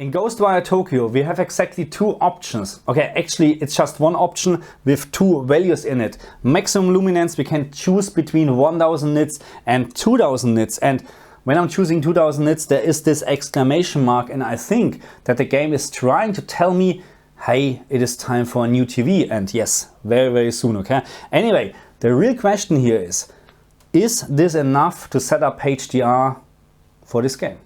In Ghostwire Tokyo, we have exactly two options. Okay, actually it's just one option with two values in it. Maximum luminance, we can choose between 1000 nits and 2000 nits. And when I'm choosing 2000 nits, there is this exclamation mark, and I think that the game is trying to tell me, hey, it is time for a new TV. And yes, very, very soon, okay? Anyway, the real question here is this enough to set up HDR for this game?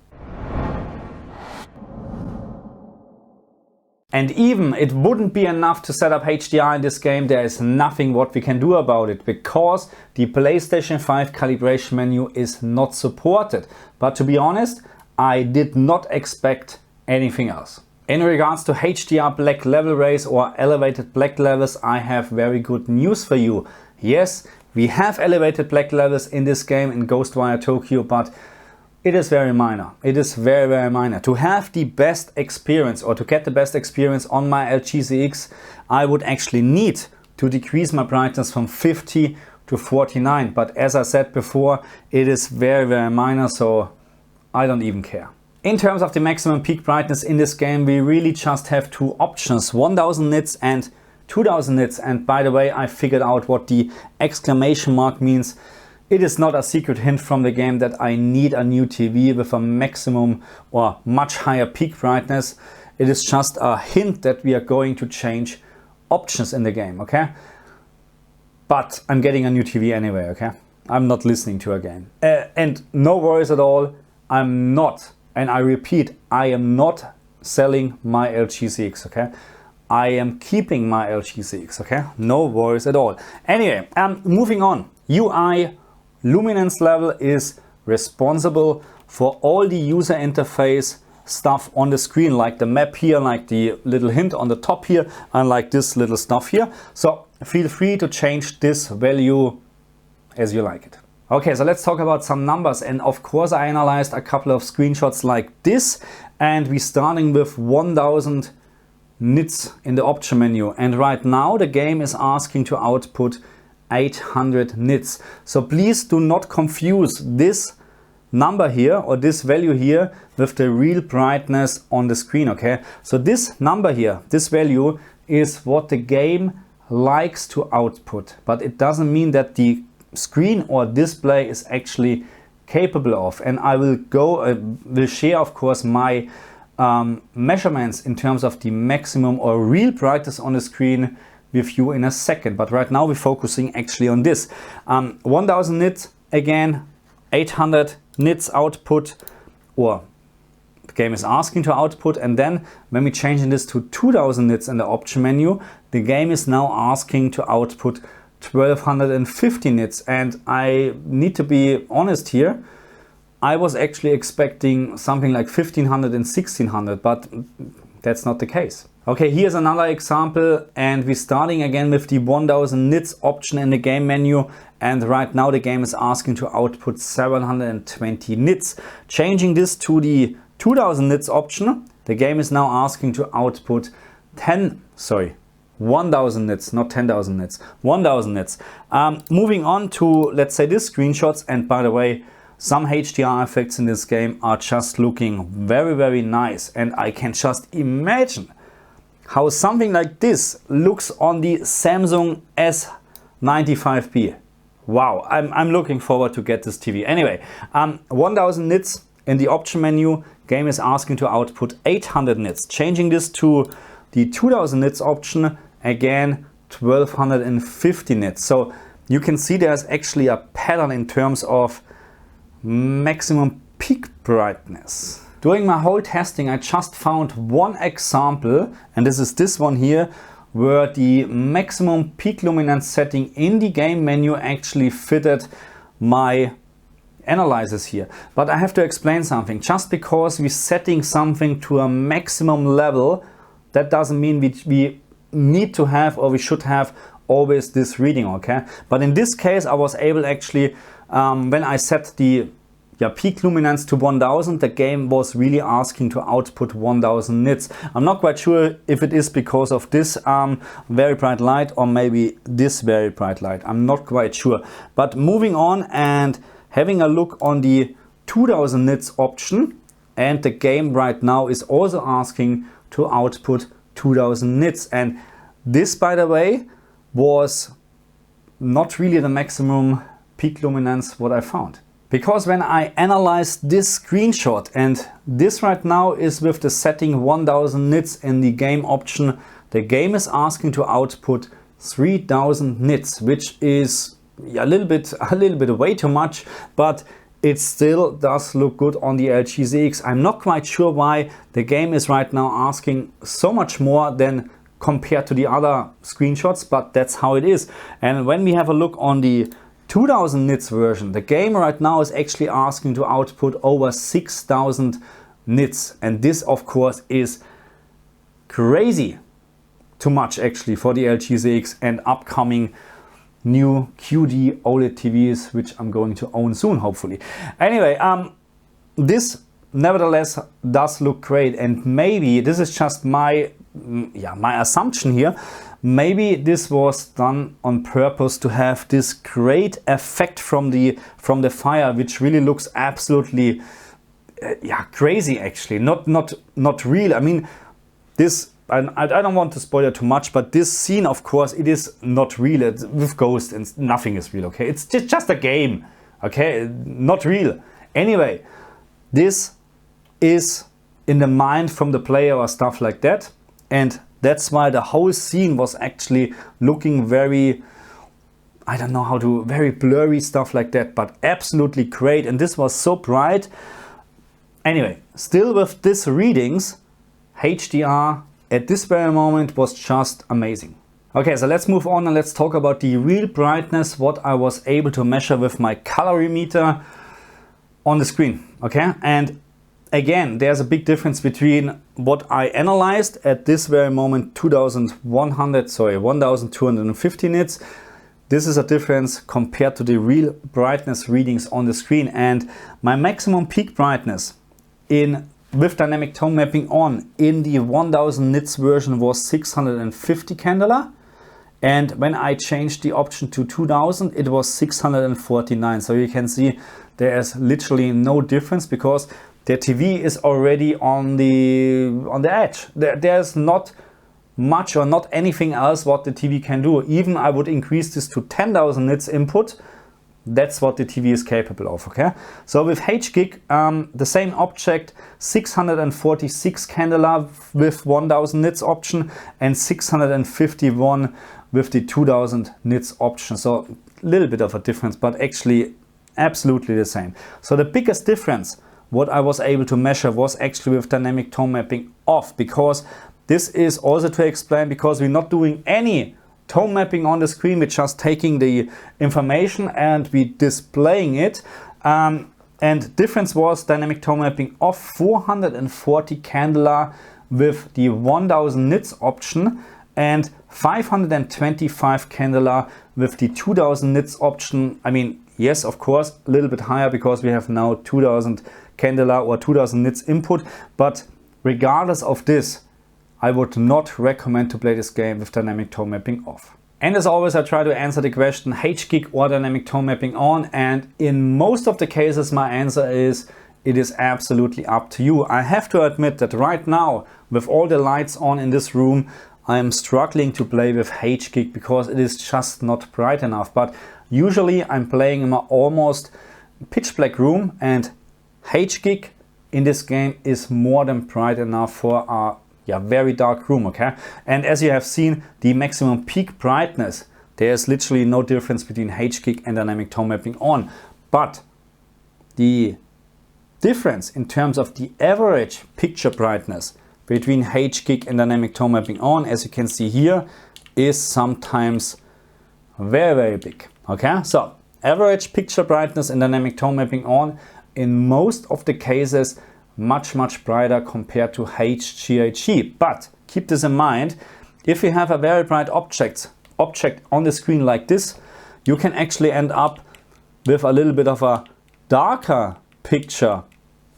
And even it wouldn't be enough to set up HDR in this game, there is nothing what we can do about it, because the PlayStation 5 calibration menu is not supported. But to be honest, I did not expect anything else. In regards to HDR black level rays or elevated black levels, I have very good news for you. Yes, we have elevated black levels in this game in Ghostwire Tokyo, but it is very minor. It is very, very minor. To have the best experience or to get the best experience on my HGiG, I would actually need to decrease my brightness from 50 to 49. But as I said before, it is very, very minor, so I don't even care. In terms of the maximum peak brightness in this game, we really just have two options, 1000 nits and 2000 nits. And by the way, I figured out what the exclamation mark means. It is not a secret hint from the game that I need a new TV with a maximum or much higher peak brightness. It is just a hint that we are going to change options in the game, okay? But I'm getting a new TV anyway, okay? I'm not listening to a game. And no worries at all, I'm not, and I repeat, I am not selling my HGiG, okay? I am keeping my HGiG, okay? No worries at all. Anyway, moving on. UI luminance level is responsible for all the user interface stuff on the screen, like the map here, like the little hint on the top here, and like this little stuff here. So feel free to change this value as you like it. Okay, so let's talk about some numbers. And of course I analyzed a couple of screenshots like this, and we're starting with 1000 nits in the option menu. And right now the game is asking to output 800 nits. So please do not confuse this number here or this value here with the real brightness on the screen, okay? So this number here, this value is what the game likes to output, but it doesn't mean that the screen or display is actually capable of. And I will will share, of course, my measurements in terms of the maximum or real brightness on the screen with you in a second, but right now we're focusing actually on this. 1000 nits, again, 800 nits output, or the game is asking to output, and then when we change this to 2000 nits in the option menu, the game is now asking to output 1250 nits. And I need to be honest here, I was actually expecting something like 1500 and 1600, but that's not the case. Okay, here's another example, and we're starting again with the 1000 nits option in the game menu, and right now the game is asking to output 720 nits. Changing this to the 2000 nits option, the game is now asking to output 1000 nits, not 10,000 nits, 1000 nits. Moving on to, let's say, this screenshots, and by the way, some HDR effects in this game are just looking very, very nice, and I can just imagine how something like this looks on the Samsung S95B. Wow, I'm looking forward to get this TV. Anyway, 1000 nits in the option menu, game is asking to output 800 nits. Changing this to the 2000 nits option, again 1250 nits. So you can see there's actually a pattern in terms of maximum peak brightness. During my whole testing, I just found one example, and this is this one here, where the maximum peak luminance setting in the game menu actually fitted my analysis here. But I have to explain something. Just because we're setting something to a maximum level, that doesn't mean we need to have, or we should have, always this reading, okay? But in this case, I was able actually, when I set the peak luminance to 1000, the game was really asking to output 1000 nits. I'm not quite sure if it is because of this very bright light or maybe this very bright light. I'm not quite sure. But moving on and having a look on the 2000 nits option, and the game right now is also asking to output 2000 nits. And this, by the way, was not really the maximum peak luminance what I found. Because when I analyzed this screenshot, and this right now is with the setting 1000 nits in the game option, the game is asking to output 3000 nits, which is a little bit way too much, but it still does look good on the LG ZX. I'm not quite sure why the game is right now asking so much more than compared to the other screenshots, but that's how it is. And when we have a look on the 2000 nits version, the game right now is actually asking to output over 6000 nits. And this, of course, is crazy too much actually for the LG ZX and upcoming new QD OLED TVs, which I'm going to own soon, hopefully. Anyway, this nevertheless does look great, and maybe this is just my assumption here. Maybe this was done on purpose to have this great effect from the fire, which really looks absolutely crazy actually. Not real. I mean, this, I don't want to spoil it too much, but this scene, of course, it is not real. It's with ghosts and nothing is real, okay? It's just a game, okay? Not real. Anyway, this is in the mind from the player or stuff like that, and that's why the whole scene was actually looking very, I don't know how to, very blurry, stuff like that, but absolutely great. And this was so bright. Anyway, still with these readings, HDR at this very moment was just amazing. Okay, so let's move on and let's talk about the real brightness, what I was able to measure with my colorimeter on the screen, okay? And again, there's a big difference between what I analyzed at this very moment, 1250 nits. This is a difference compared to the real brightness readings on the screen. And my maximum peak brightness with dynamic tone mapping on in the 1000 nits version was 650 candela. And when I changed the option to 2000, it was 649. So you can see there is literally no difference because the TV is already on the edge. There's not much or not anything else what the TV can do. Even I would increase this to 10,000 nits input. That's what the TV is capable of, okay? So with HGiG, the same object, 646 candela with 1000 nits option and 651 with the 2000 nits option. So a little bit of a difference, but actually absolutely the same. So the biggest difference what I was able to measure was actually with dynamic tone mapping off, because this is also to explain because we're not doing any tone mapping on the screen. We're just taking the information and we displaying it. And difference was dynamic tone mapping off 440 candela with the 1000 nits option and 525 candela with the 2000 nits option. I mean, yes, of course, a little bit higher because we have now 2000 candela or 2000 nits input, but regardless of this, I would not recommend to play this game with dynamic tone mapping off. And as always, I try to answer the question HGiG or dynamic tone mapping on, and in most of the cases my answer is it is absolutely up to you. I have to admit that right now, with all the lights on in this room, I am struggling to play with HGiG because it is just not bright enough. But usually I'm playing in my almost pitch black room, and HGiG in this game is more than bright enough for a very dark room, okay? And as you have seen, the maximum peak brightness, there's literally no difference between HGiG and dynamic tone mapping on. But the difference in terms of the average picture brightness between HGiG and dynamic tone mapping on, as you can see here, is sometimes very, very big, okay? So average picture brightness in dynamic tone mapping on, in most of the cases, much brighter compared to HGiG. But keep this in mind, if you have a very bright object on the screen like this, you can actually end up with a little bit of a darker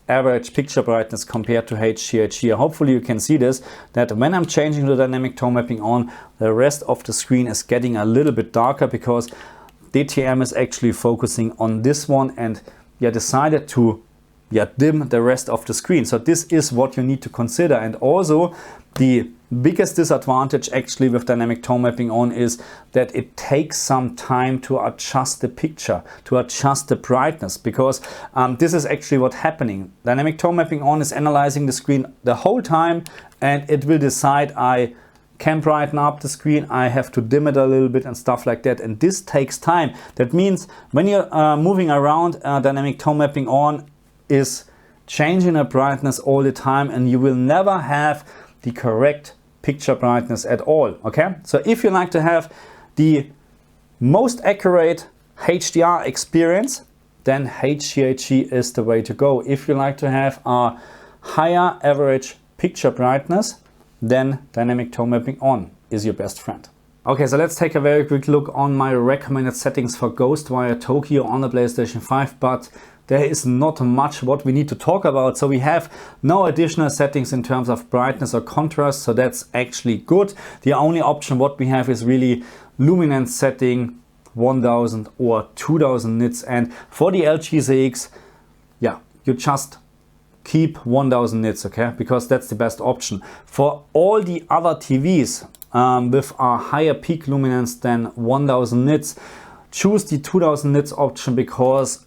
average picture brightness compared to HGiG. Hopefully you can see this, that when I'm changing the dynamic tone mapping on, the rest of the screen is getting a little bit darker because DTM is actually focusing on this one and decided to dim the rest of the screen. So this is what you need to consider. And also the biggest disadvantage actually with dynamic tone mapping on is that it takes some time to adjust the picture, to adjust the brightness, because this is actually what's happening. Dynamic tone mapping on is analyzing the screen the whole time, and it will decide I can brighten up the screen, I have to dim it a little bit and stuff like that, and this takes time. That means when you're moving around, dynamic tone mapping on is changing the brightness all the time, and you will never have the correct picture brightness at all. Okay, so if you like to have the most accurate HDR experience, then HGiG is the way to go. If you like to have a higher average picture brightness, then dynamic tone mapping on is your best friend. Okay, so let's take a very quick look on my recommended settings for Ghostwire Tokyo on the PlayStation 5, but there is not much what we need to talk about. So we have no additional settings in terms of brightness or contrast, so that's actually good. The only option what we have is really luminance setting 1000 or 2000 nits, and for the HGiG, yeah, you just keep 1000 nits, okay, because that's the best option. For all the other TVs with a higher peak luminance than 1000 nits, choose the 2000 nits option, because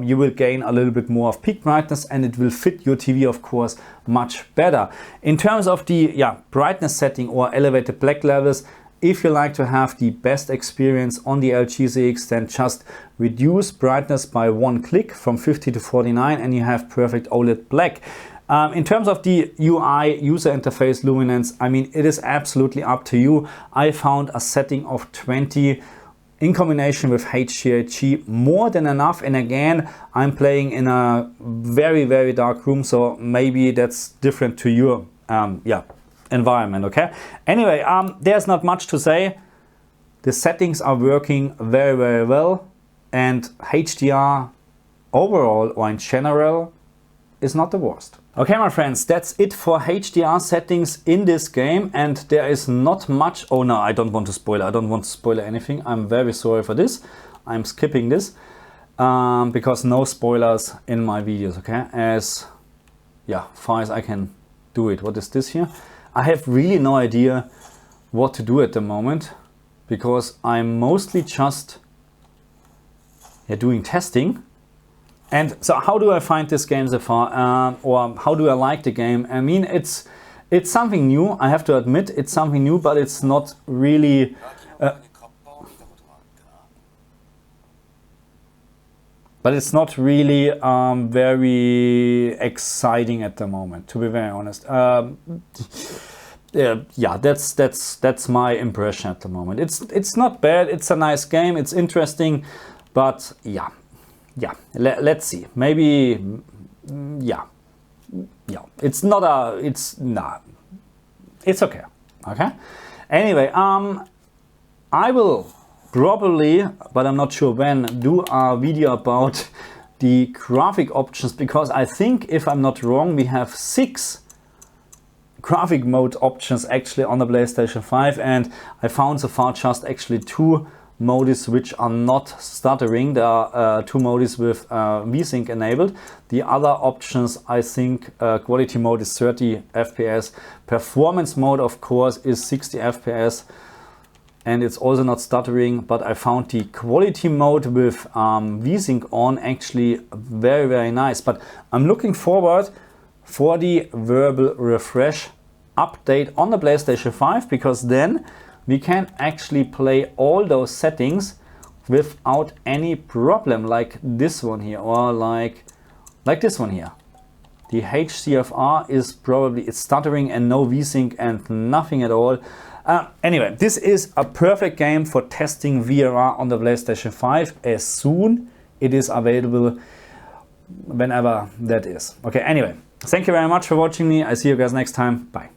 you will gain a little bit more of peak brightness and it will fit your TV, of course, much better. In terms of the brightness setting or elevated black levels, if you like to have the best experience on the HGiG, then just reduce brightness by one click from 50 to 49 and you have perfect OLED black. In terms of the UI, user interface luminance, I mean, it is absolutely up to you. I found a setting of 20 in combination with HGiG more than enough, and again, I'm playing in a very, very dark room, so maybe that's different to your environment, okay? Anyway, there's not much to say. The settings are working very, very well, and HDR overall or in general is not the worst. Okay, my friends, that's it for HDR settings in this game, and there is not much. Oh no, I don't want to spoil. I don't want to spoil anything. I'm very sorry for this. I'm skipping this because no spoilers in my videos, okay? As far as I can do it. What is this here? I have really no idea what to do at the moment, because I'm mostly just doing testing. And so how do I find this game so far, or how do I like the game? I mean, it's something new, I have to admit, it's something new, but it's not really very exciting at the moment, to be very honest. That's my impression at the moment. It's not bad, it's a nice game, it's interesting, but let's see. Maybe, it's not it's okay. Okay. Anyway, I will probably, but I'm not sure when, do a video about the graphic options, because I think, if I'm not wrong, we have 6 graphic mode options actually on the PlayStation 5, and I found so far just actually 2 modes which are not stuttering. There are 2 modes with VSync enabled. The other options, I think, quality mode is 30 FPS. Performance mode, of course, is 60 FPS. And it's also not stuttering, but I found the quality mode with VSync on actually very, very nice. But I'm looking forward for the verbal refresh update on the PlayStation 5, because then we can actually play all those settings without any problem, like this one here, or like this one here. The HCFR is probably, it's stuttering and no VSync and nothing at all. Anyway, this is a perfect game for testing VRR on the PlayStation 5 as soon it is available, whenever that is. Okay, anyway, thank you very much for watching me. I see you guys next time. Bye.